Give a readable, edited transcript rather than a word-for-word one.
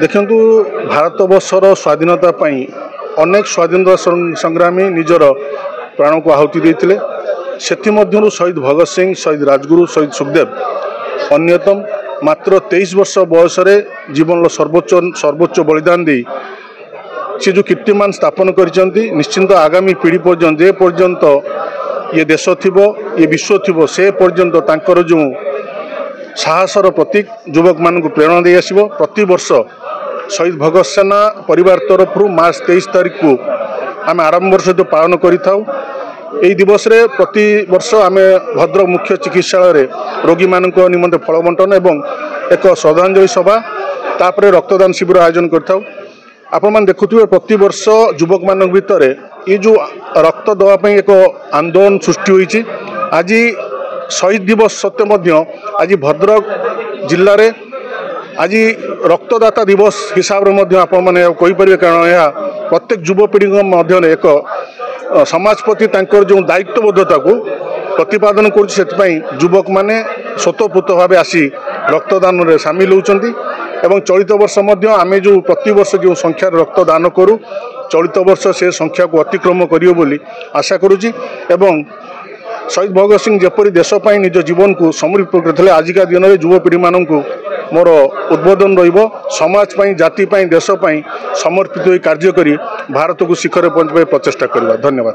देखु भारत वर्षर स्वाधीनता अनेक स्वाधीनता संग्रामी निजर प्राण को आहुति देते। से शहीद भगत सिंह, शहीद राजगुरु, शहीद सुखदेव अन्यतम। मात्र 23 वर्ष बयस जीवन सर्वोच्च बलिदान दे से जो कीर्तिमान स्थापन करिसेंती। निश्चिंत आगामी पीढ़ी पर्यंत जे पर्यंत ये देश थिबो, ये विश्व थिबो, से पर्यंत तांकर जो साहसर प्रतीक युवक मान को प्रेरणा दे आसिबो। प्रति वर्ष शहीद भगत सेना परिवार तरफ मार्च 23 तारीख को आम आरंभ सहित पालन करिथाउ। एई दिवस रे प्रति वर्ष आम भद्रक मुख्य चिकित्सालय रोगी मान निमंते फल बंटन एवं एक श्रद्धांजलि सभा तापरे रक्तदान शिविर आयोजन करथाउ। आपण मान देखुथिबे प्रति वर्ष युवक मान भितर ये जो रक्त दवा एक आंदोलन सृष्टि होईछि। आज शहीद दिवस सत्य मध्य आज भद्रक जिल्ला रे आज रक्तदाता दिवस हिसाब रे आपण माने कहि परिबे, कारण यह प्रत्येक युवपीढ़ी मध्य एक समाज प्रति तांकर जो दायित्वबोधता को प्रतिपादन कर युवक माने स्वतःपूत भाव आसी रक्तदान रे सामिल होउचंती। एवं चलित वर्ष आमे जो प्रति वर्ष जो संख्या रक्तदान करूँ, चलित वर्ष से संख्या को अतिक्रम करियो बोली आशा करुची। एवं शहीद भगत सिंह जपरी देशपाई निज जीवन को समर्पित करते आजिका दिन में युवपीढ़ी मान मोर उद्बोधन रहिबो, समाज पाई, जाति पाई, देश पाई समर्पित होई कार्य करी भारत को शिखर पहुंचाई प्रचेष्टा करबा। धन्यवाद।